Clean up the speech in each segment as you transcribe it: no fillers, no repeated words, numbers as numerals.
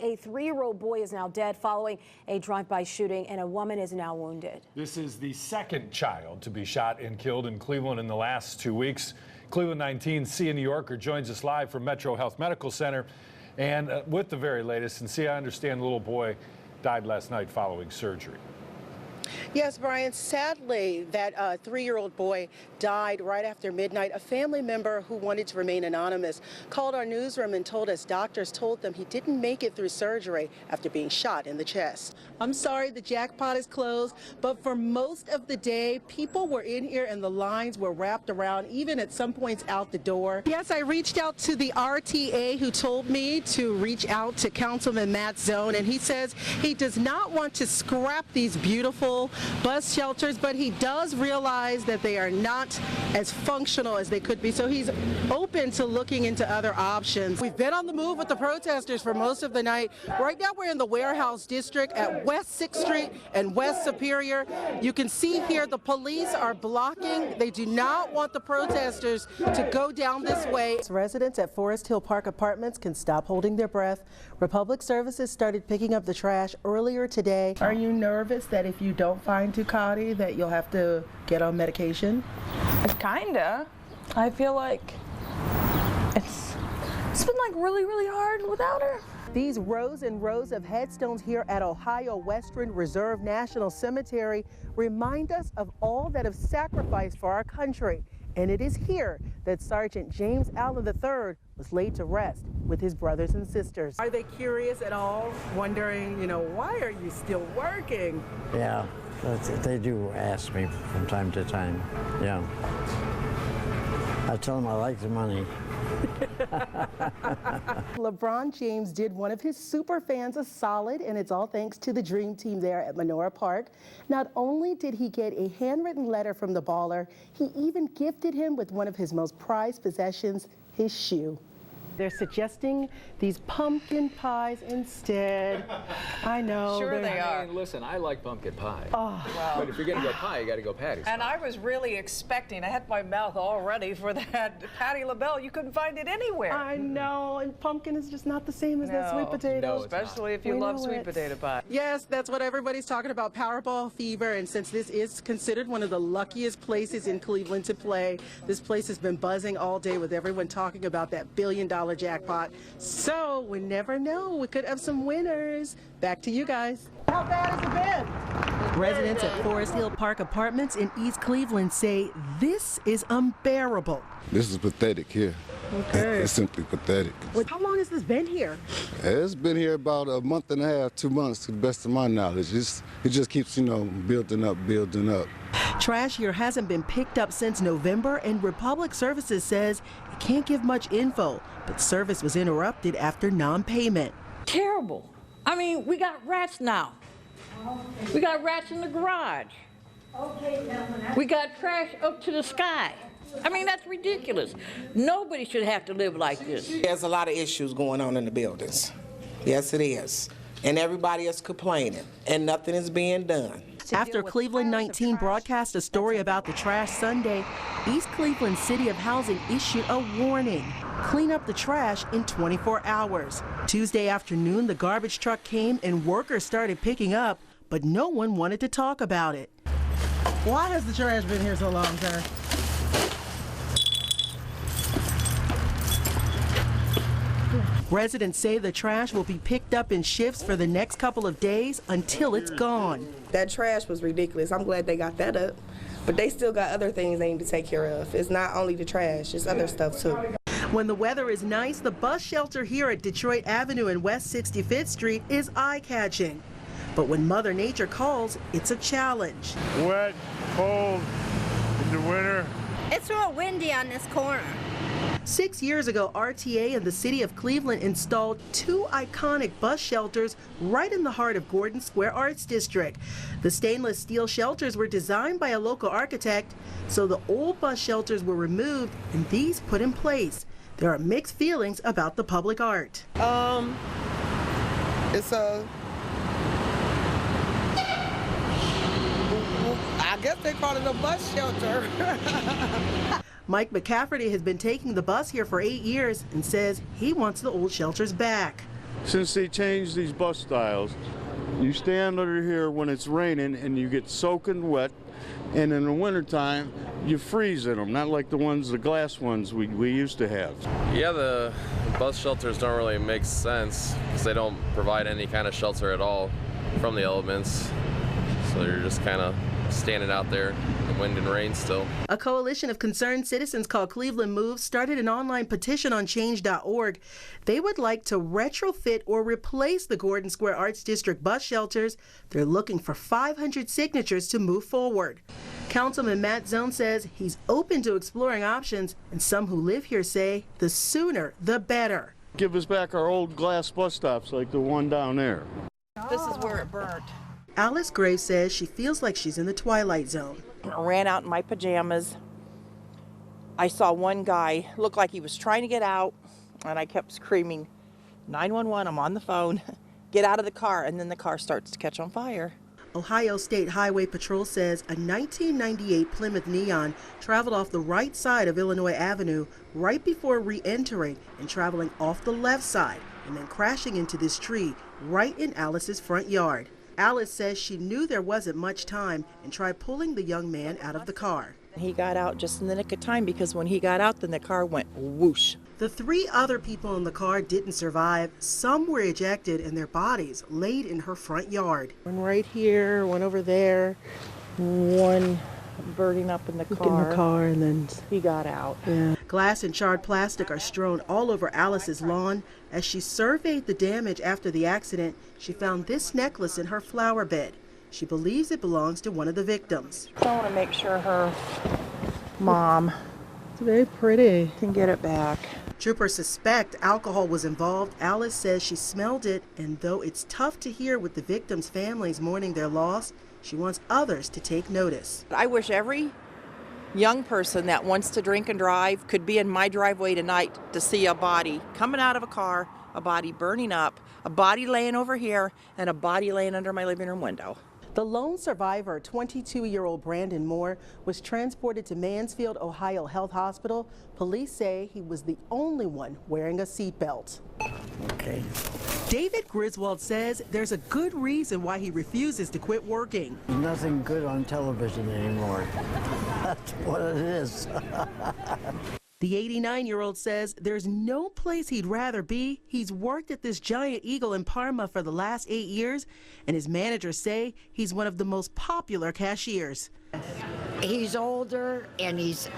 A 3-year-old boy is now dead following a drive-by shooting, and a woman is now wounded. This is the second child to be shot and killed in Cleveland in the last 2 weeks. Cleveland 19 Sia Nyorkor joins us live from Metro Health Medical Center and with the very latest. And Sia, I understand the little boy died last night following surgery. Yes, Brian, sadly, that 3-year-old boy died right after midnight. A family member who wanted to remain anonymous called our newsroom and told us doctors told them he didn't make it through surgery after being shot in the chest. I'm sorry the jackpot is closed, but for most of the day, people were in here and the lines were wrapped around, even at some points out the door. Yes, I reached out to the RTA who told me to reach out to Councilman Matt Zone, and he says he does not want to scrap these beautiful bus shelters, but he does realize that they are not as functional as they could be, so he's open to looking into other options. We've been on the move with the protesters for most of the night. Right now we're in the Warehouse District at West 6th Street and West Superior. You can see here the police are blocking. They do not want the protesters to go down this way. Residents at Forest Hill Park Apartments can stop holding their breath. Republic Services started picking up the trash earlier today. Are you nervous that if you don't find Ducati that you'll have to get on medication? Kinda. I feel like it's been like really hard without her. These rows and rows of headstones here at Ohio Western Reserve National Cemetery remind us of all that have sacrificed for our country. And it is here that Sergeant James Allen III was laid to rest with his brothers and sisters. Are they curious at all, wondering, why are you still working? Yeah, they do ask me from time to time, yeah. I tell them I like the money. LeBron James did one of his super fans a solid, and it's all thanks to the Dream Team there at Menorah Park. Not only did he get a handwritten letter from the baller, he even gifted him with one of his most prized possessions, his shoe. They're suggesting these pumpkin pies instead. I know. Sure they are. Listen, I like pumpkin pie. Oh, wow. But if you're going to go pie, you got to go Patty style. And I was really expecting, I had my mouth all ready for that Patti LaBelle. You couldn't find it anywhere. I know, and pumpkin is just not the same as that sweet potato. No, especially if you love sweet potato pie. Yes, that's what everybody's talking about, Powerball fever, and since this is considered one of the luckiest places in Cleveland to play, this place has been buzzing all day with everyone talking about that billion-dollar jackpot. So we never know, we could have some winners. Back to you guys. How bad has it been? Residents at Forest Hill Park Apartments in East Cleveland say this is unbearable. This is pathetic here. Okay. It's simply pathetic. Well, how long has this been here? It's been here about a month and a half, 2 months, to the best of my knowledge. It just keeps, building up. Trash here hasn't been picked up since November, and Republic Services says it can't give much info, but service was interrupted after non-payment. Terrible. I mean, we got rats now. We got rats in the garage. We got trash up to the sky. I mean, that's ridiculous. Nobody should have to live like this. There's a lot of issues going on in the buildings. Yes, it is. And everybody is complaining, and nothing is being done. After Cleveland 19 broadcast a story about the trash Sunday, East Cleveland City of Housing issued a warning. Clean up the trash in 24 hours. Tuesday afternoon, the garbage truck came and workers started picking up, but no one wanted to talk about it. Why has the trash been here so long, sir? Residents say the trash will be picked up in shifts for the next couple of days until it's gone. That trash was ridiculous. I'm glad they got that up, but they still got other things they need to take care of. It's not only the trash, it's other stuff too. When the weather is nice, the bus shelter here at Detroit Avenue and West 65th Street is eye-catching. But when Mother Nature calls, it's a challenge. Wet, cold, in the winter. It's real windy on this corner. 6 years ago, RTA and the city of Cleveland installed 2 iconic bus shelters right in the heart of Gordon Square Arts District. The stainless steel shelters were designed by a local architect, so the old bus shelters were removed and these put in place. There are mixed feelings about the public art. I guess they call it a bus shelter. Mike McCafferty has been taking the bus here for 8 years and says he wants the old shelters back. since they changed these bus styles, you stand under here when it's raining and you get soaking wet, and in the wintertime, you freeze in them, not like the glass ones we used to have. Yeah, the bus shelters don't really make sense because they don't provide any kind of shelter at all from the elements. So you're just kind of standing out there in the wind and rain still. A coalition of concerned citizens called Cleveland Moves started an online petition on change.org. They would like to retrofit or replace the Gordon Square Arts District bus shelters. They're looking for 500 signatures to move forward. Councilman Matt Zone says he's open to exploring options, and some who live here say the sooner the better. Give us back our old glass bus stops like the one down there. This is where it burnt. Alice Graves says she feels like she's in the twilight zone. I ran out in my pajamas. I saw one guy look like he was trying to get out, and I kept screaming, 911, I'm on the phone. Get out of the car, and then the car starts to catch on fire. Ohio State Highway Patrol says a 1998 Plymouth Neon traveled off the right side of Illinois Avenue right before re-entering and traveling off the left side and then crashing into this tree right in Alice's front yard. Alice says she knew there wasn't much time and tried pulling the young man out of the car. He got out just in the nick of time because when he got out, then the car went whoosh. The 3 other people in the car didn't survive. Some were ejected and their bodies laid in her front yard. One right here, one over there, one burning up in the car. And then he got out. Yeah. Glass and charred plastic are strewn all over Alice's lawn. As she surveyed the damage after the accident, she found this necklace in her flower bed. She believes it belongs to one of the victims. I want to make sure her mom It's very pretty. can get it back. Troopers suspect alcohol was involved. Alice says she smelled it, and though it's tough to hear with the victims' families mourning their loss, she wants others to take notice. I wish every young person that wants to drink and drive could be in my driveway tonight to see a body coming out of a car, a body burning up, a body laying over here, and a body laying under my living room window. The lone survivor, 22-year-old Brandon Moore, was transported to Mansfield, Ohio Health Hospital. Police say he was the only one wearing a seatbelt. Okay. David Griswold says there's a good reason why he refuses to quit working. There's nothing good on television anymore. That's what it is. The 89-year-old says there's no place he'd rather be. He's worked at this Giant Eagle in Parma for the last 8 years, and his managers say he's one of the most popular cashiers. He's older, and he's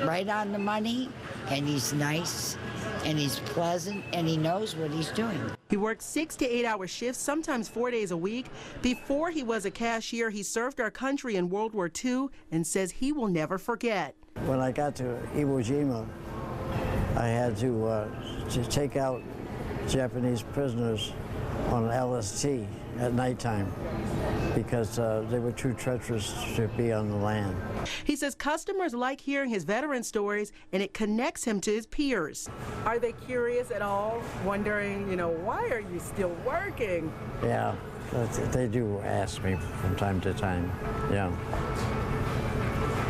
right on the money, and he's nice, and he's pleasant, and he knows what he's doing. He works 6 to 8 hour shifts, sometimes 4 days a week. Before he was a cashier, he served our country in World War II and says he will never forget. When I got to Iwo Jima, I had to take out Japanese prisoners on LST at nighttime because they were too treacherous to be on the land. He says customers like hearing his veteran stories, and it connects him to his peers. Are they curious at all, wondering, why are you still working? Yeah, they do ask me from time to time, yeah.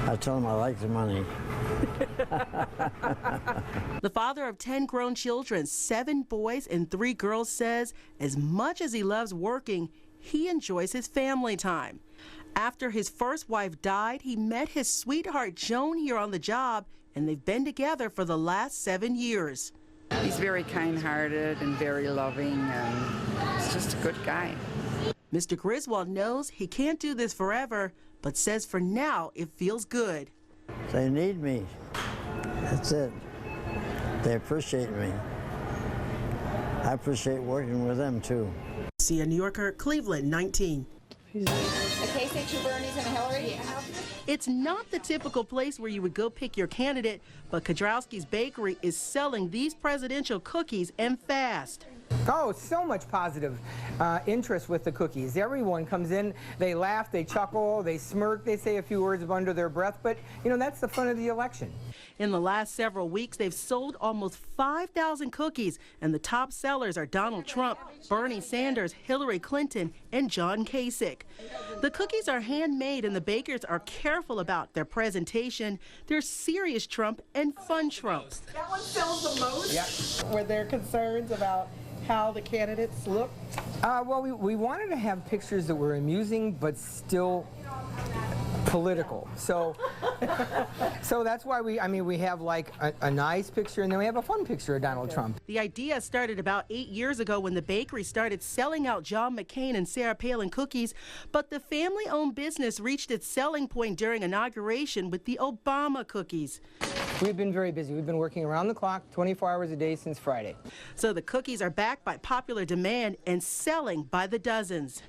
I tell them I like the money. The father of 10 grown children, 7 boys and 3 girls, says as much as he loves working, he enjoys his family time. After his first wife died, he met his sweetheart Joan here on the job, and they've been together for the last 7 years. He's very kind-hearted and very loving, and he's just a good guy. Mr. Griswold knows he can't do this forever, but says for now it feels good. They need me. That's it. They appreciate me. I appreciate working with them too. Sia Nyorkor, Cleveland, 19. A K6 Bernie's and a Hillary? It's not the typical place where you would go pick your candidate, but Kudrowski's Bakery is selling these presidential cookies and fast. Oh, so much positive interest with the cookies. Everyone comes in, they laugh, they chuckle, they smirk, they say a few words under their breath, but you know, that's the fun of the election. In the last several weeks, they've sold almost 5,000 cookies, and the top sellers are Donald Trump, Bernie Sanders, Hillary Clinton, and John Kasich. The cookies are handmade, and the bakers are careful about their presentation. They're serious Trump and fun Trumps. That one sells the most? Yeah. Were there concerns about how the candidates look? Well, we wanted to have pictures that were amusing but still political. So that's why we have like a nice picture, and then we have a fun picture of Donald Trump. The idea started about 8 years ago when the bakery started selling out John McCain and Sarah Palin cookies, but the family-owned business reached its selling point during inauguration with the Obama cookies. We've been very busy. We've been working around the clock, 24 hours a day since Friday. So the cookies are backed by popular demand and selling by the dozens.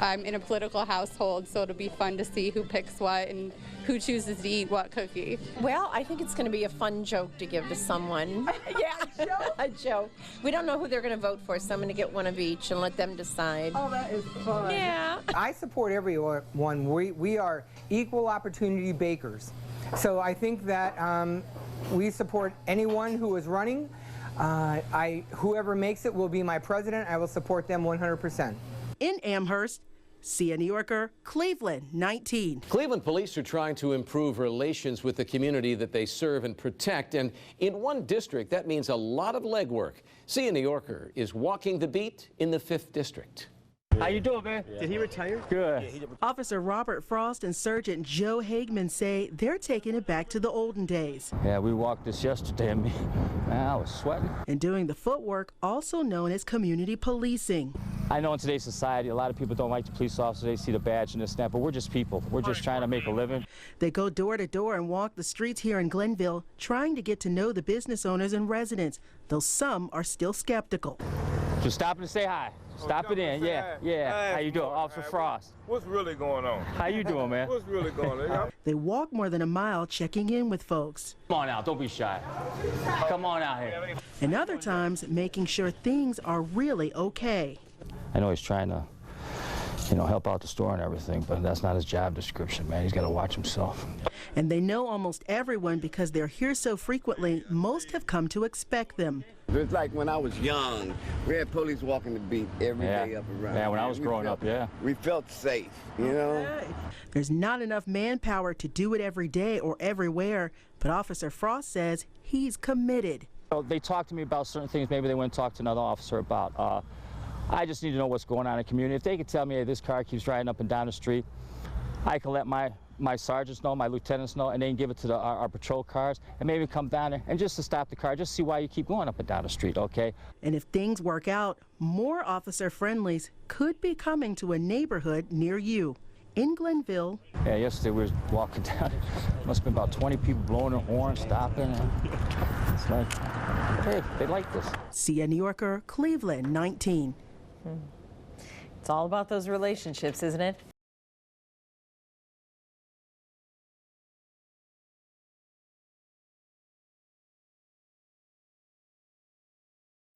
I'm in a political household, so it'll be fun to see who picks what and who chooses to eat what cookie. Well, I think it's going to be a fun joke to give to someone. Yeah, a joke. We don't know who they're going to vote for, so I'm going to get one of each and let them decide. Oh, that is fun. Yeah. I support everyone. We are equal opportunity bakers. So I think that we support anyone who is running. Whoever makes it will be my president. I will support them 100%. In Amherst, Sia Nyorkor, Cleveland 19. Cleveland police are trying to improve relations with the community that they serve and protect, and in one district that means a lot of legwork. Sia Nyorkor is walking the beat in the 5th district. How you doing, man? Did he retire? Good. Officer Robert Frost and Sergeant Joe Hagman say they're taking it back to the olden days. Yeah, we walked this yesterday, and man, I was sweating. And doing the footwork, also known as community policing. I know in today's society, a lot of people don't like the police officer. They see the badge and this and that, but we're just people. We're just trying to make a living. They go door to door and walk the streets here in Glenville, trying to get to know the business owners and residents, though some are still skeptical. Just stopping to say hi. Stop it in, yeah. How you doing, Officer Frost? What's really going on? How you doing, man? What's really going on? They walk more than a mile checking in with folks. Come on out, don't be shy. Come on out here. And other times, making sure things are really okay. I know he's trying to, help out the store and everything, but that's not his job description, man. He's got to watch himself. And they know almost everyone because they're here so frequently, most have come to expect them. It's like when I was young, we had police walking the beat every day up around. Yeah, when I was growing up, yeah. We felt safe, you know? There's not enough manpower to do it every day or everywhere, but Officer Frost says he's committed. They talk to me about certain things maybe they wouldn't talk to another officer about. I just need to know what's going on in the community. If they could tell me, hey, this car keeps driving up and down the street, I can let my sergeants know, my lieutenants know, and then give it to our patrol cars, and maybe come down there and just to stop the car, just see why you keep going up and down the street, okay? And if things work out, more officer friendlies could be coming to a neighborhood near you. In Glenville. Yeah, yesterday we were walking down. Must have been about 20 people blowing their horns, stopping. It's like, hey, they like this. Sia Nyorkor, Cleveland 19. It's all about those relationships, isn't it?